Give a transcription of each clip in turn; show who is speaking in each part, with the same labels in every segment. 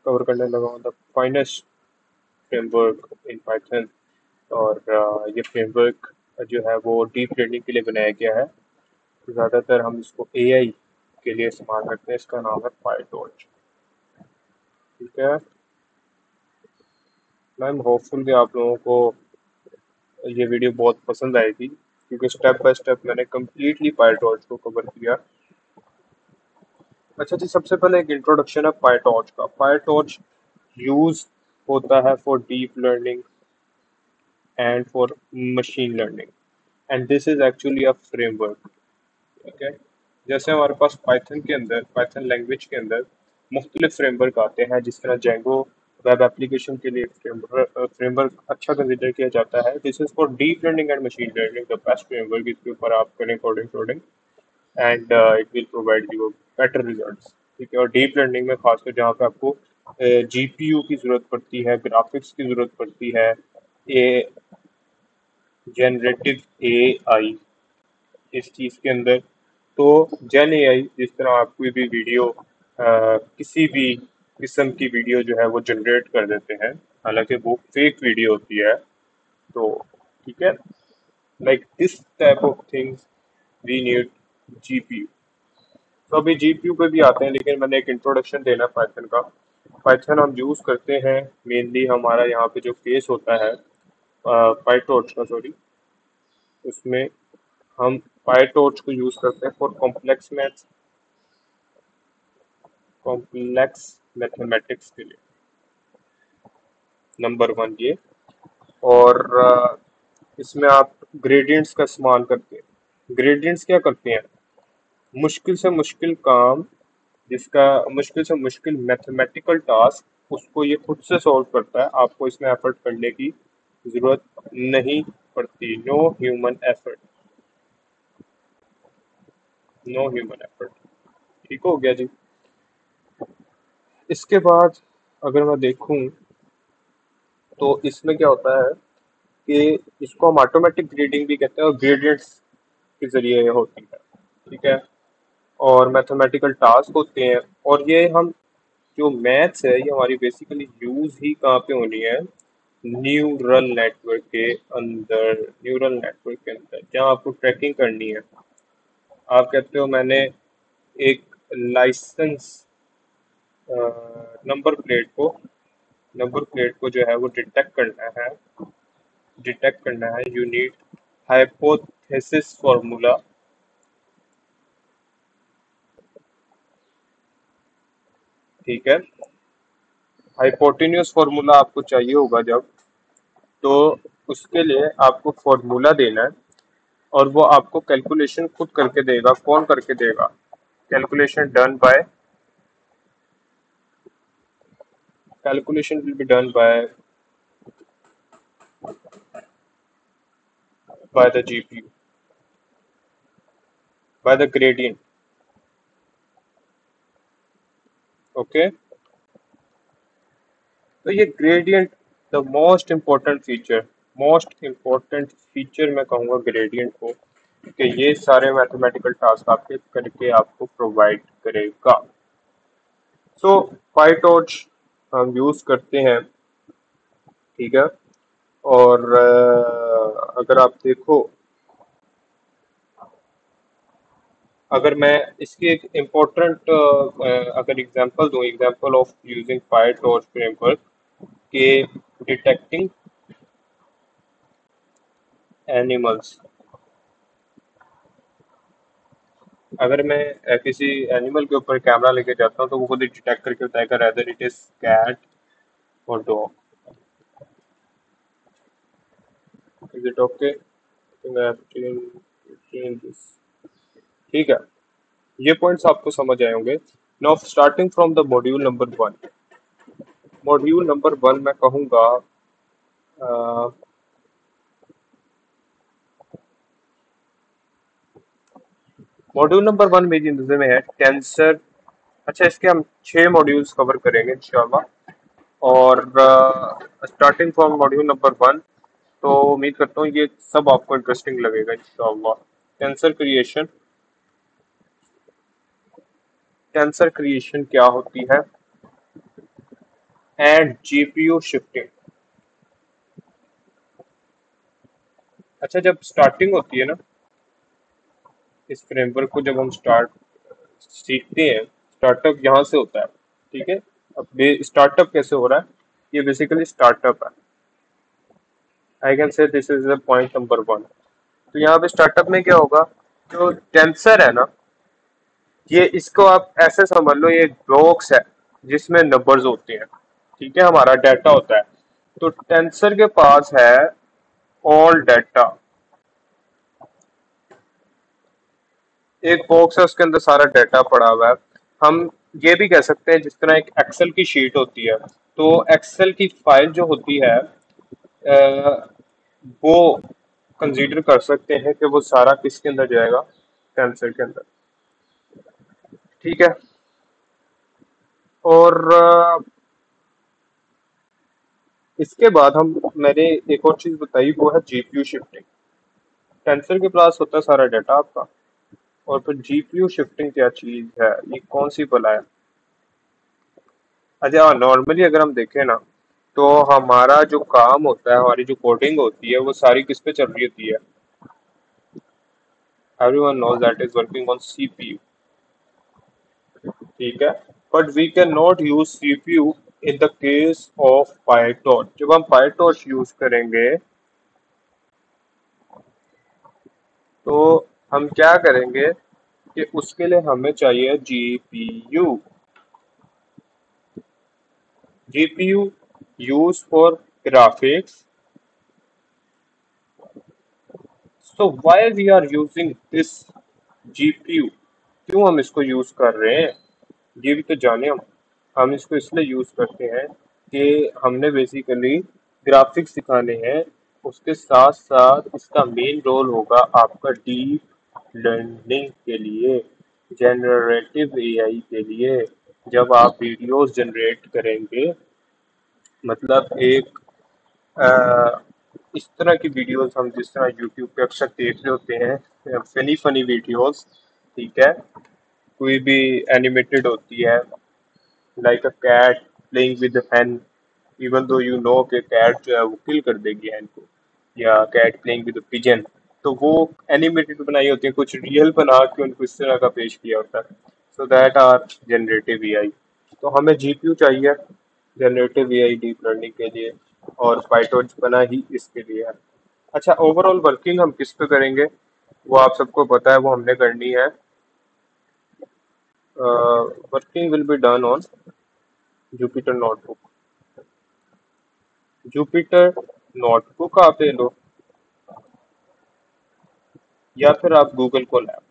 Speaker 1: Cover करने लगा हूँ, the finest framework in Python. और ये फ्रेमवर्क जो है वो डीप लर्निंग के लिए बनाया गया है। ज़्यादातर हम इसको एआई के लिए इस्तेमाल करते हैं। इसका नाम है पाइटॉर्च। ठीक है, मैम होपफुल कि आप लोगों को ये वीडियो बहुत पसंद आएगी, क्योंकि स्टेप बाय स्टेप मैंने कम्प्लीटली पाइटॉर्च को कवर किया। अच्छा जी, सबसे पहले एक इंट्रोडक्शन है पाइटॉर्च का। पाइटॉर्च यूज होता है for deep learning and for machine learning, and this is actually a framework. ठीक है, जैसे हमारे पास पाइथन के अंदर, पाइथन लैंग्वेज के अंदर मुख्तलिफ फ्रेमवर्क आते हैं, जिस तरह जेंगो वेब एप्लीकेशन के लिए फ्रेमवर्क अच्छा कंसिडर किया जाता है। This is for deep learning and machine learning the best framework. इसके ऊपर आप करें coding coding and it will provide you better results. ठीक है, और डीप लर्निंग में खासकर जहाँ पे आपको जीपीयू की ज़रूरत पड़ती है, ग्राफिक्स की ज़रूरत पड़ती है, ए जनरेटिव एआई इस चीज़ के अंदर। तो जेन एआई जिस तरह आप कोई भी वीडियो किसी भी किस्म की वीडियो जो है वो जनरेट कर देते हैं, हालांकि वो फेक वीडियो होती है। तो ठीक है, like this type of things we need GPU. तो अभी जीपीयू पे भी आते हैं, लेकिन मैंने एक इंट्रोडक्शन देना पाइथन का। पाइथन हम यूज़ करते हैं मेनली, हमारा यहाँ पे जो केस होता है पाइटॉर्च का, सॉरी, उसमें हम पाइटॉर्च को यूज़ करते हैं फॉर कॉम्प्लेक्स मैथमेटिक्स के लिए, नंबर वन ये। और इसमें आप ग्रेडियंट्स का इस्तेमाल करते हैं। ग्रेडियंट्स क्या करते हैं? मुश्किल से मुश्किल काम, जिसका मुश्किल से मुश्किल मैथमेटिकल टास्क, उसको ये खुद से सॉल्व करता है। आपको इसमें एफर्ट करने की जरूरत नहीं पड़ती। No human effort, no human effort. ठीक हो गया जी। इसके बाद अगर मैं देखूं तो इसमें क्या होता है कि इसको हम ऑटोमेटिक ग्रेडिंग भी कहते हैं, और ग्रेडियंट्स के जरिए ये होती है। ठीक है, और मैथमेटिकल टास्क होते हैं। और ये हम, जो मैथ्स है, ये हमारी बेसिकली यूज ही कहाँ पे होनी है? न्यूरल नेटवर्क के अंदर। न्यूरल नेटवर्क के अंदर जहाँ आपको ट्रैकिंग करनी है। आप कहते हो मैंने एक लाइसेंस नंबर प्लेट को, नंबर प्लेट को जो है वो डिटेक्ट करना है, डिटेक्ट करना है। You need hypothesis formula. ठीक है, हाइपोटेन्यूस फॉर्मूला आपको चाहिए होगा जब, तो उसके लिए आपको फॉर्मूला देना है, और वो आपको कैलकुलेशन खुद करके देगा। कौन करके देगा? Calculation done by, calculation will be done by the GPU, by the gradient. Okay, तो ये gradient the most important feature मैं कहूँगा ग्रेडियंट को, कि ये सारे मैथमेटिकल टास्क आपके करके आपको प्रोवाइड करेगा। सो पाइटॉर्च हम यूज करते हैं। ठीक है, और अगर आप देखो, अगर मैं इसकी एक इम्पोर्टेंट अगर एग्जांपल दूं, example of using PyTorch framework के डिटेक्टिंग एनिमल्स। अगर मैं किसी एनिमल के ऊपर कैमरा लेके जाता हूँ, तो वो खुद ही डिटेक्ट करके बताएगा रेदर इट इज कैट और डॉग। Is it okay? ठीक है, ये पॉइंट्स आपको समझ आए होंगे। Now starting from the module number one. Module number one मैं कहूँगा मॉड्यूल नंबर वन मेरी नजर में है टेंसर। अच्छा, इसके हम 6 मॉड्यूल्स कवर करेंगे इंशाल्लाह। और starting from module number one, तो उम्मीद करता हूँ ये सब आपको इंटरेस्टिंग लगेगा इंशाल्लाह। टेंसर क्रिएशन, टेंसर क्रिएशन क्या होती है? And GPU shifting. अच्छा, जब स्टार्टिंग होती है ना, इस फ्रेमवर्क को जब हम स्टार्ट सीखते हैं, स्टार्टअप यहाँ से होता है। ठीक है। अब स्टार्टअप कैसे हो रहा है, ये बेसिकली स्टार्टअप है। I can say this is the point number one. तो यहाँ पे स्टार्टअप में क्या होगा, जो टेंसर है ना, ये इसको आप ऐसे समझ लो, ये बॉक्स है जिसमें नंबर्स होते हैं। ठीक है, हमारा डाटा होता है। तो टेंसर के पास है ऑल डाटा, एक बॉक्स है उसके अंदर सारा डाटा पड़ा हुआ है। हम ये भी कह सकते हैं, जिस तरह एक एक्सेल की शीट होती है, तो एक्सेल की फाइल जो होती है वो कंसीडर कर सकते हैं कि वो सारा किसके अंदर जाएगा, टेंसर के अंदर। ठीक है। और इसके बाद हम मैंने एक और चीज बताई, वो है जीपीयू शिफ्टिंग। टेंसर के पास होता है सारा डाटा आपका, और फिर जीपीयू शिफ्टिंग क्या चीज है, ये कौन सी भला है। अच्छा, नॉर्मली अगर हम देखें ना, तो हमारा जो काम होता है, हमारी जो कोडिंग होती है, वो सारी किस पे चल रही होती है। Everyone knows that is working on CPU. ठीक है। But we can not use CPU in the case of PyTorch. जब हम पाइटॉर्च यूज करेंगे, तो हम क्या करेंगे कि उसके लिए हमें चाहिए GPU. GPU use for graphics. So why we are using this GPU, क्यों हम इसको यूज कर रहे हैं, ये भी तो जाने हम इसको इसलिए यूज करते हैं कि हमने बेसिकली ग्राफिक्स दिखाने हैं। उसके साथ साथ इसका मेन रोल होगा आपका डीप लर्निंग के लिए, जनरेटिव एआई के लिए। जब आप वीडियोस जनरेट करेंगे, मतलब एक इस तरह की वीडियोस हम जिस तरह यूट्यूब पे अक्सर देख रहे होते हैं, फनी फनी वीडियोस। ठीक है। कोई भी एनिमेटेड होती है, like a cat playing with hen, even though you know कि कैट जो है वो किल कर देगी हैन को, या कैट प्लेइंग विद पिजन। तो वो एनिमेटेड बनाई होती है, कुछ रियल बना के उनको इस तरह का पेश किया होता है। So that are generative AI. तो हमें जीपीयू चाहिए जनरेटिव एआई डीप लर्निंग के लिए, और पाइटॉर्च बना ही इसके लिए है। अच्छा, ओवरऑल वर्किंग हम किस पे करेंगे, वो आप सबको पता है, वो हमने करनी है। Working will be done on Jupyter notebook. Jupyter notebook आप ले लो, या फिर आप Google Colab,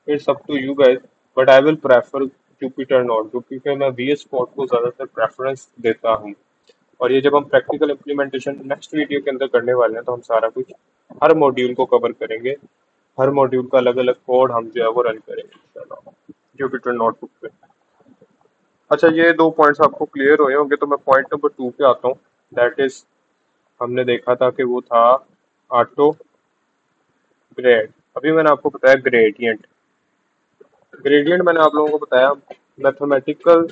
Speaker 1: it's up to you guys. But I will prefer Jupyter notebook, क्योंकि मैं VS कोड को ज़्यादातर प्रेफरेंस देता हूँ। और ये जब हम प्रैक्टिकल इम्प्लीमेंटेशन नेक्स्ट वीडियो के अंदर करने वाले हैं, तो हम सारा कुछ हर मॉड्यूल को कवर करेंगे। हर मॉड्यूल का अलग अलग कोड हम जो है वो रन करेंगे इंशाल्लाह जुपिटर नोटबुक पे। अच्छा, ये दो पॉइंट्स आपको क्लियर हुए होंगे, तो मैं पॉइंट नंबर 2 पे आता हूँ। दैट इज, हमने देखा था कि वो था ऑटो ग्रेड। अभी मैंने आपको बताया ग्रेडियंट। ग्रेडियंट मैंने आप लोगों को बताया, मैथमेटिकल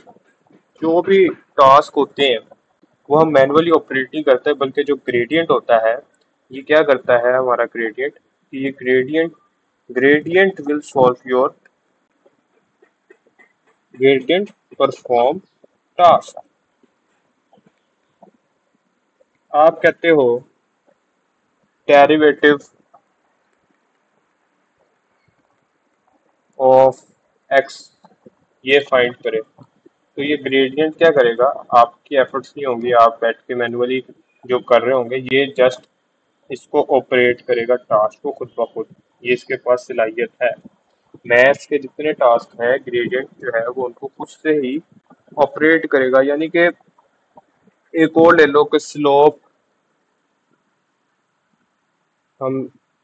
Speaker 1: जो भी टास्क होते हैं, वो हम मैनुअली ऑपरेट नहीं करते, बल्कि जो ग्रेडियंट होता है, ये क्या करता है हमारा ग्रेडियंट, कि ये gradient gradient will solve your, gradient perform task. आप कहते हो डेरिवेटिव ऑफ एक्स, ये फाइंड करें। तो ये ग्रेडियंट क्या करेगा, आपकी एफर्ट्स नहीं होंगी, आप बैठ के मैनुअली जो कर रहे होंगे, ये जस्ट इसको ऑपरेट करेगा टास्क को खुद ब खुद। ये इसके पास सलाहियत है। मैथ्स के जितने टास्क हैं, ग्रेडियंट जो है वो उनको खुद से ही ऑपरेट करेगा। यानी कि एक और ले लो कि स्लोप, हम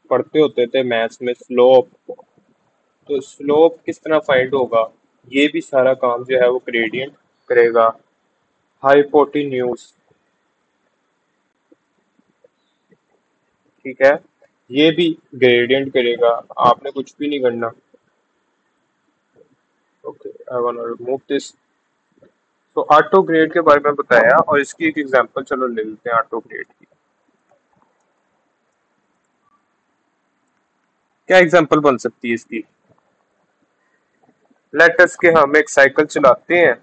Speaker 1: पढ़ते होते थे मैथ्स में स्लोप, तो स्लोप किस तरह फाइंड होगा, ये भी सारा काम जो है वो ग्रेडियंट करेगा। हाइपोटेन्यूज, ठीक है, ये भी ग्रेडियंट करेगा, आपने कुछ भी नहीं करना। Okay, I want to remove this. तो ऑटो ग्रेड के बारे में बताया और इसकी एक एग्जांपल चलो ले लेते हैं ऑटो ग्रेड की। क्या एग्जांपल बन सकती है इसकी? लेट अस के हम एक साइकिल चलाते हैं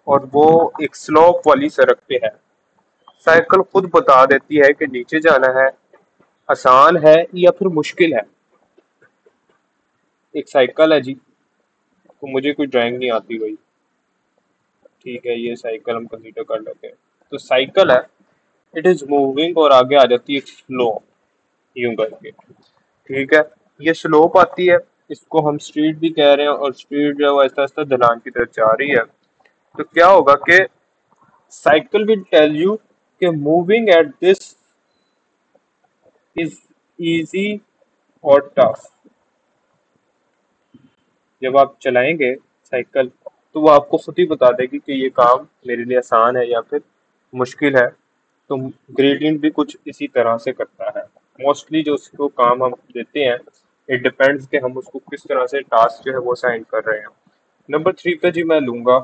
Speaker 1: और वो एक स्लोप वाली सड़क पे है। साइकिल खुद बता देती है कि नीचे जाना है, आसान है या फिर मुश्किल है। एक साइकिल है जी, तो मुझे कोई ड्राइंग नहीं आती भाई, ठीक है ये साइकिल हम कंसीडर कर लेते हैं। तो साइकिल है, इट इज मूविंग और आगे आ जाती है स्लो, यूं करके, ठीक है। ये स्लोप आती है, इसको हम स्ट्रीट भी कह रहे हैं और स्ट्रीट जो है वो आहिस्ता आहिस्ता ढलान की तरफ जा रही है। तो क्या होगा कि साइकिल विल टेल यू कि moving at this is easy और टफ। जब आप चलाएंगे साइकिल तो वो आपको खुद ही बता देगी कि ये काम मेरे लिए आसान है या फिर मुश्किल है। तो ग्रेडियंट भी कुछ इसी तरह से करता है। मोस्टली जो उसको काम हम देते हैं, इट डिपेंड्स कि हम उसको किस तरह से टास्क जो है वो साइन कर रहे हैं। नंबर 3 पे जी मैं लूंगा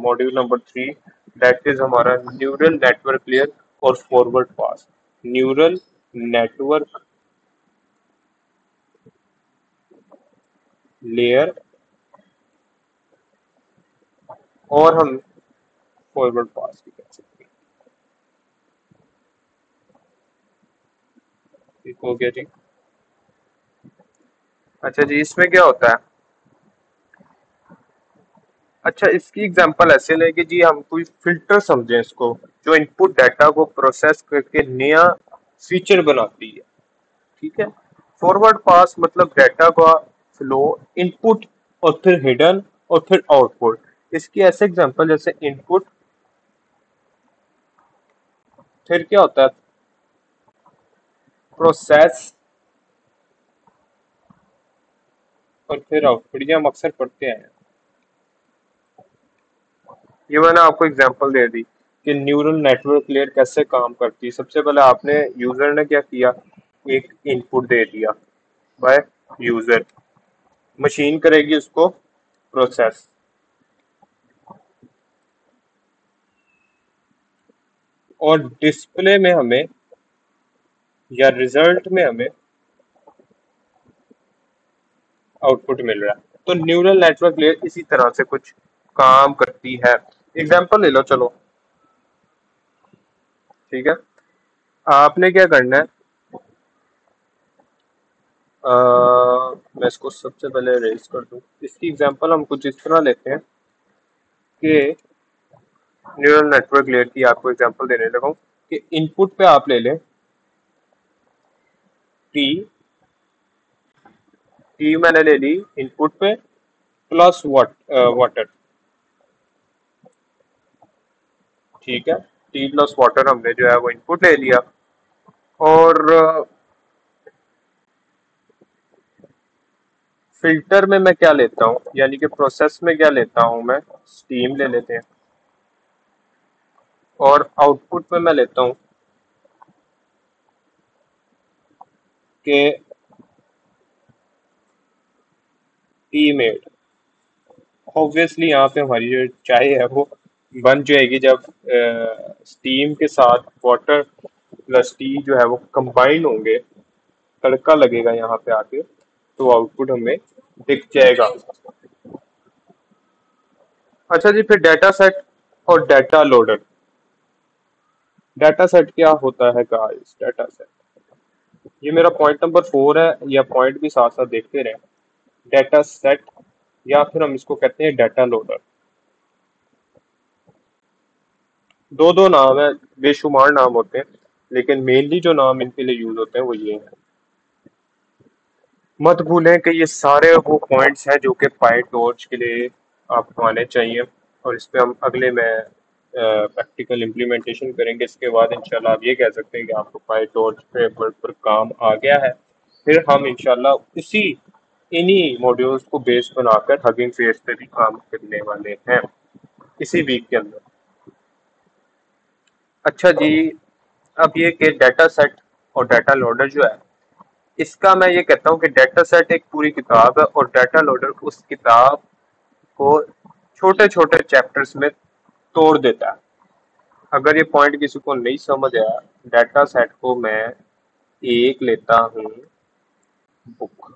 Speaker 1: मॉड्यूल नंबर 3, दैट इज हमारा न्यूरल नेटवर्क लेयर और फॉरवर्ड पास। न्यूरल नेटवर्क लेयर और हम फॉरवर्ड पास भी कह सकते हैं। ठीक हो गया जी। अच्छा जी, इसमें क्या होता है? अच्छा, इसकी एग्जांपल ऐसे लें कि जी हम कोई फिल्टर समझें इसको, जो इनपुट डाटा को प्रोसेस करके नया फीचर बनाती है, ठीक है। फॉरवर्ड पास मतलब डाटा का फ्लो, इनपुट और फिर हिडन और फिर आउटपुट। इसकी ऐसे एग्जांपल जैसे इनपुट, फिर क्या होता है प्रोसेस और फिर आउटपुट, ये हम अक्सर पढ़ते हैं। ये मैंने आपको एग्जांपल दे दी कि न्यूरल नेटवर्क लेयर कैसे काम करती है। सबसे पहले आपने यूजर ने क्या किया, एक इनपुट दे दिया बाय यूजर, मशीन करेगी उसको प्रोसेस, और डिस्प्ले में हमें या रिजल्ट में हमें आउटपुट मिल रहा है। तो न्यूरल नेटवर्क लेयर इसी तरह से कुछ काम करती है। एग्जांपल ले लो चलो, ठीक है। आपने क्या करना है, मैं इसको सबसे पहले रेज कर दूं। इसकी एग्जांपल हम कुछ इस तरह लेते हैं कि न्यूरल नेटवर्क लेयर की आपको एग्जांपल देने लगा हूं कि इनपुट पे आप ले लें टी। टी मैंने ले ली इनपुट पे प्लस वाटर, ठीक है। टी प्लस वाटर हमने जो है वो इनपुट ले लिया। और फिल्टर में मैं क्या लेता हूँ, यानी कि प्रोसेस में क्या लेता हूँ मैं, स्टीम ले लेते हैं। और आउटपुट में मैं लेता हूँ कि टी मेड। ऑब्वियसली यहाँ पे हमारी जो चाय है वो बन जाएगी जब स्टीम के साथ वाटर प्लस टी जो है वो कंबाइन होंगे, तड़का लगेगा यहाँ पे आके, तो आउटपुट हमें दिख जाएगा। अच्छा जी, फिर डाटा सेट और डाटा लोडर। डाटा सेट क्या होता है गाइस? डाटा सेट, ये मेरा पॉइंट नंबर 4 है, या पॉइंट भी साथ साथ देखते रहें। डाटा सेट या फिर हम इसको कहते हैं डाटा लोडर। दो दो नाम है, बेशुमार नाम होते हैं, लेकिन मेनली जो नाम इनके लिए यूज होते हैं वो ये हैं। मत भूलें कि ये सारे वो पॉइंट्स हैं जो कि पाई टॉर्च के लिए आपको आने चाहिए, और इस पे हम अगले में प्रैक्टिकल इम्प्लीमेंटेशन करेंगे। इसके बाद इंशाल्लाह आप ये कह सकते हैं कि आपको पाई टॉर्च फ्रेमवर्क पर काम आ गया है। फिर हम इंशाल्लाह इसी इन्हीं मॉड्यूल्स को बेस बनाकर हगिंग फेस पे भी काम करने वाले हैं इसी वीक के अंदर। अच्छा जी, अब ये कि डाटा सेट और डाटा लोडर जो है, इसका मैं ये कहता हूँ कि डाटा सेट एक पूरी किताब है और डाटा लोडर उस किताब को छोटे छोटे चैप्टर्स में तोड़ देता है। अगर ये पॉइंट किसी को नहीं समझ आया, डाटा सेट को मैं एक लेता हूँ book.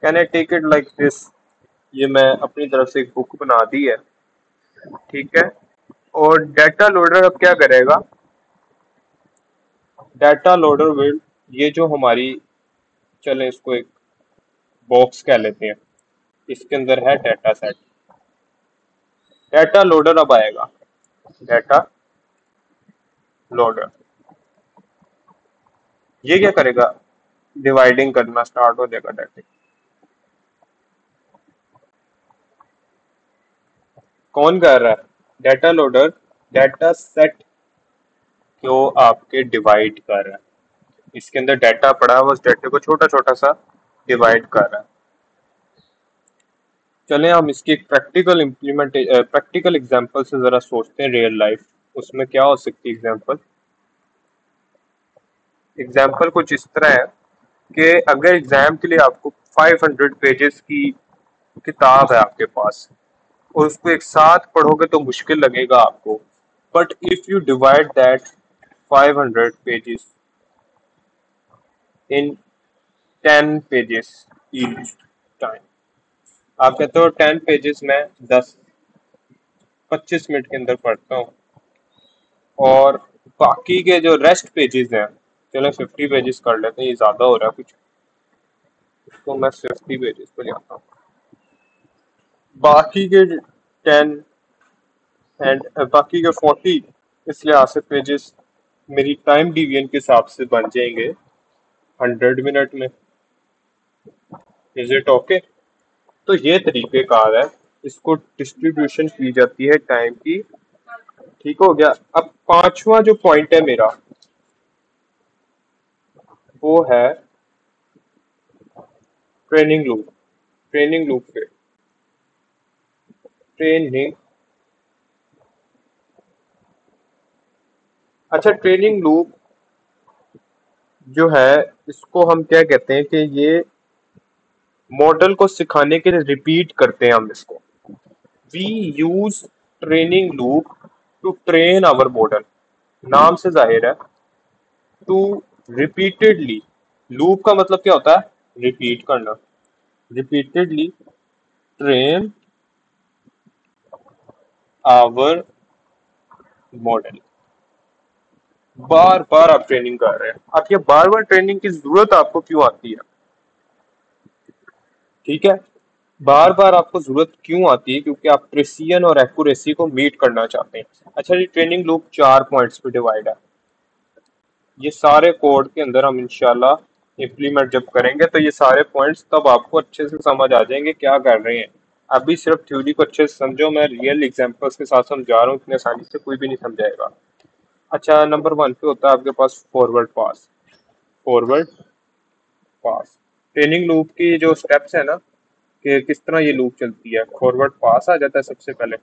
Speaker 1: Can I take it like this? ये मैं अपनी तरफ से एक बुक बना दी है, ठीक है। और डाटा लोडर अब क्या करेगा? डाटा लोडर विल, ये जो हमारी, चलें इसको एक बॉक्स कह लेते हैं, इसके अंदर है डाटा सेट। डाटा लोडर अब आएगा, डाटा लोडर ये क्या करेगा? डिवाइडिंग करना स्टार्ट हो जाएगा डाटा। कौन कर रहा है? डाटा लोडर डाटा सेट को आपके डिवाइड कर रहा है। इसके अंदर डाटा पड़ा है, वो उस डाटे को छोटा छोटा सा डिवाइड कर रहा है। चलें हम इसकी एक प्रैक्टिकल एग्जांपल से जरा सोचते हैं, रियल लाइफ उसमें क्या हो सकती है एग्जांपल। एग्जांपल कुछ इस तरह है कि अगर एग्जाम के लिए आपको 500 पेजेस की किताब है आपके पास, और उसको एक साथ पढ़ोगे तो मुश्किल लगेगा आपको, but if you divide that 500 pages in 10 pages each time, आप कहते हो 10 पेजेस में 10-25 मिनट के अंदर पढ़ता हूँ, और बाकी के जो रेस्ट पेजेस हैं, चलो 50 पेजेस कर लेते हैं, ये ज्यादा हो रहा है कुछ, तो मैं 50 पेजेस पे जाता हूँ। बाकी के 10 एंड बाकी के 40 इस लिहाज से पेजेस मेरी टाइम डिवीजन के हिसाब से बन जाएंगे 100 मिनट में। Is it okay? तो ये तरीकेकार है, इसको डिस्ट्रीब्यूशन की जाती है टाइम की। ठीक हो गया। अब पांचवा जो पॉइंट है मेरा, वो है ट्रेनिंग लूप। ट्रेनिंग लूप पे ट्रेनिंग, अच्छा ट्रेनिंग लूप जो है, इसको हम क्या कहते हैं कि ये मॉडल को सिखाने के लिए रिपीट करते हैं हम इसको। We use training loop to train our model, नाम से जाहिर है, टू रिपीटेडली, लूप का मतलब क्या होता है? रिपीट करना। रिपीटेडली ट्रेन आवर मॉडल, बार बार आप ट्रेनिंग कर रहे हैं। अब ये बार बार ट्रेनिंग की जरूरत आपको क्यों आती है? ठीक है, बार बार आपको जरूरत क्यों आती है? क्योंकि आप प्रिसीजन और एक्यूरेसी को मीट करना चाहते हैं। अच्छा जी, ट्रेनिंग लूप 4 पॉइंट्स पे डिवाइड है। ये सारे कोड के अंदर हम इंशाल्लाह इम्प्लीमेंट जब करेंगे तो ये सारे पॉइंट्स तब आपको अच्छे से समझ आ जाएंगे क्या कर रहे हैं। अभी सिर्फ थ्योरी को अच्छे से समझो, मैं रियल एग्जांपल्स के साथ समझा रहा हूँ, इतनी आसानी से कोई भी नहीं समझाएगा। अच्छा, नंबर 1 पे होता है आपके पास फॉरवर्ड पास। फॉरवर्ड पास ट्रेनिंग लूप की जो स्टेप्स है ना, कि किस तरह ये लूप चलती है, फॉरवर्ड पास आ जाता है सबसे पहले।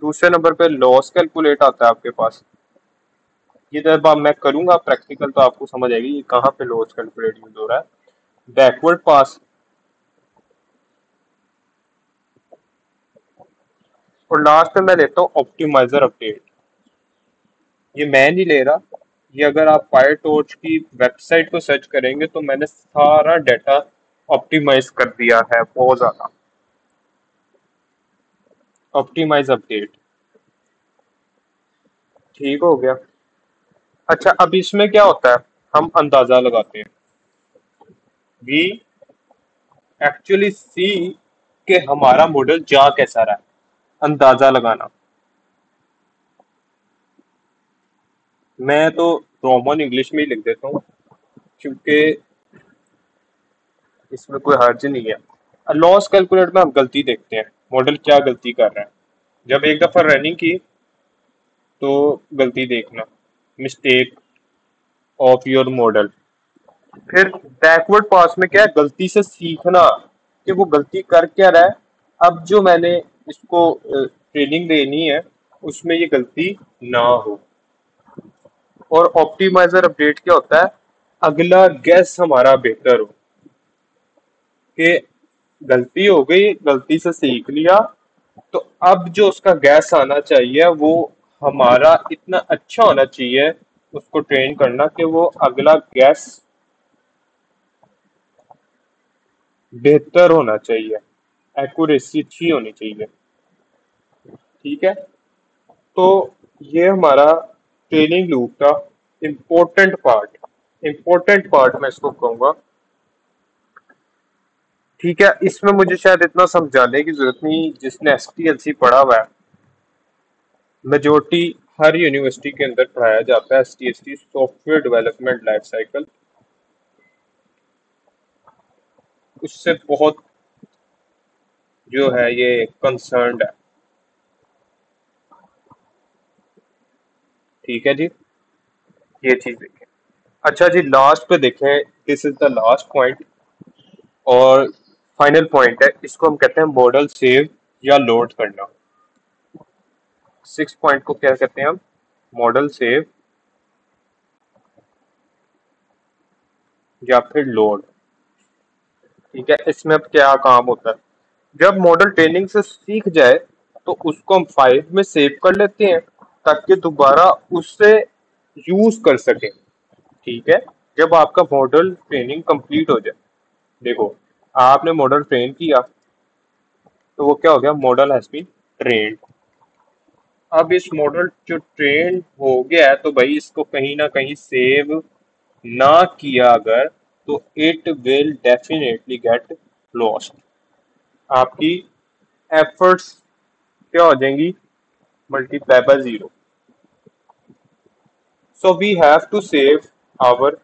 Speaker 1: दूसरे नंबर पे लॉस कैलकुलेट आता है आपके पास। ये जब मैं करूंगा प्रैक्टिकल तो आपको समझ आएगी ये कहाँ पे लॉस कैलकुलेट यूज हो रहा है। बैकवर्ड पास, और लास्ट में मैं लेता हूँ ऑप्टिमाइजर अपडेट। ये मैं नहीं ले रहा, ये अगर आप पायटॉर्च की वेबसाइट को सर्च करेंगे तो मैंने सारा डाटा ऑप्टिमाइज कर दिया है बहुत ज्यादा। ऑप्टिमाइज अपडेट, ठीक हो गया। अच्छा, अब इसमें क्या होता है, हम अंदाजा लगाते हैं। वी एक्चुअली सी कि हमारा मॉडल जा कैसा रहा है, अंदाजा लगाना। मैं तो रोमन इंग्लिश में ही लिख देता हूँ क्योंकि इसमें कोई हर्ज नहीं है। लॉस कैलकुलेट में हम गलती देखते हैं, मॉडल क्या गलती कर रहा है। जब एक दफा रनिंग की तो गलती देखना, मिस्टेक ऑफ योर मॉडल। फिर बैकवर्ड पास में क्या है, गलती से सीखना कि वो गलती कर क्या रहा है। अब जो मैंने इसको ट्रेनिंग देनी है उसमें ये गलती ना हो। और ऑप्टिमाइजर अपडेट क्या होता है, अगला गैस हमारा बेहतर हो, कि गलती हो गई, गलती से सीख लिया, तो अब जो उसका गैस आना चाहिए वो हमारा इतना अच्छा होना चाहिए उसको ट्रेन करना कि वो अगला गैस बेहतर होना चाहिए, एक्यूरेसी अच्छी होनी चाहिए। ठीक है, तो ये हमारा ट्रेनिंग लूप का इम्पोर्टेंट पार्ट मैं इसको कहूंगा। ठीक है, इसमें मुझे शायद इतना समझाने की जरूरत नहीं, जिसने एसटीएलसी पढ़ा हुआ है। मेजोरिटी हर यूनिवर्सिटी के अंदर पढ़ाया जाता है एसटीएलसी, सॉफ्टवेयर डेवलपमेंट लाइफ साइकिल। उससे बहुत जो है ये कंसर्न्ड है। ठीक है जी, ये चीज देखें। अच्छा जी, लास्ट पे देखें, this is the last point और फाइनल पॉइंट है, इसको हम कहते हैं मॉडल सेव या लोड करना। सिक्स पॉइंट को क्या कहते हैं हम? मॉडल सेव या फिर लोड। ठीक है, इसमें अब क्या काम होता है? जब मॉडल ट्रेनिंग से सीख जाए तो उसको हम फाइल में सेव कर लेते हैं ताकि दोबारा उससे यूज कर सकें। ठीक है, जब आपका मॉडल ट्रेनिंग कंप्लीट हो जाए, देखो आपने मॉडल ट्रेन किया तो वो क्या हो गया? Model has been trained. अब इस मॉडल जो ट्रेन हो गया है तो भाई इसको कहीं ना कहीं सेव ना किया अगर, तो it will definitely get lost. आपकी एफर्ट्स क्या हो जाएंगी? Multiply by zero. So we have to save our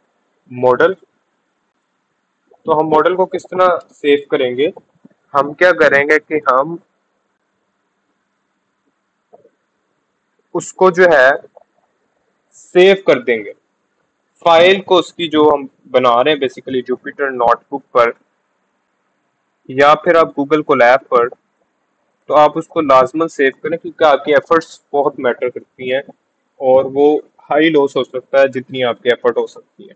Speaker 1: model. तो हम मॉडल को किस तरह सेव करेंगे? हम क्या करेंगे कि हम उसको जो है सेव कर देंगे, फाइल को उसकी जो हम बना रहे हैं बेसिकली जुपिटर नोटबुक पर या फिर आप गूगल कोलैब पर, तो आप उसको लाजमन सेव करें क्योंकि आपकी एफर्ट्स बहुत मैटर करती हैं और वो हाई लॉस हो सकता है जितनी आपकी एफर्ट हो सकती है।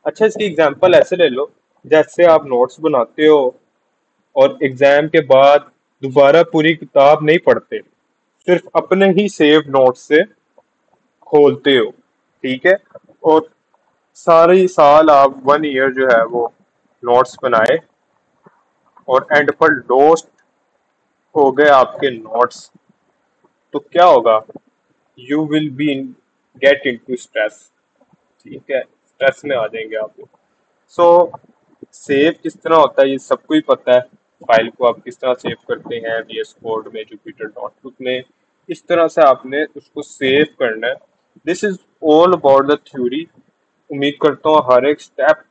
Speaker 1: अच्छा, इसकी एग्जांपल ऐसे ले लो, जैसे आप नोट्स बनाते हो और एग्जाम के बाद दोबारा पूरी किताब नहीं पढ़ते, सिर्फ अपने ही सेव नोट्स से खोलते हो। ठीक है, और सारे साल आप 1 ईयर जो है वो नोट्स बनाए और एंड पर लॉस्ट हो गए आपके नोट्स, तो क्या होगा? You will be get into stress. ठीक है, स्ट्रेस में आ जाएंगे आप लोग। सो सेव किस तरह होता है ये सबको ही पता है। फाइल को आप किस तरह सेव करते हैं वीएस कोड में, जुपिटर नोटबुक में, इस तरह से आपने उसको सेव करना है। This is all about the theory. उम्मीद करता हूँ हर एक स्टेप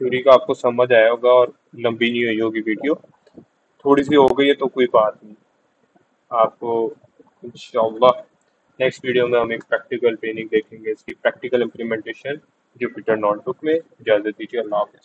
Speaker 1: थ्योरी का आपको समझ आया होगा और लंबी नहीं हुई होगी वीडियो। थोड़ी सी हो गई है तो कोई बात नहीं, आपको इंशाल्लाह नेक्स्ट वीडियो में हम एक प्रैक्टिकल ट्रेनिंग देखेंगे, इसकी प्रैक्टिकल इम्प्लीमेंटेशन जुपिटर नोटबुक में। इजाजत दीजिए, अल्लाह हाफ़िज़।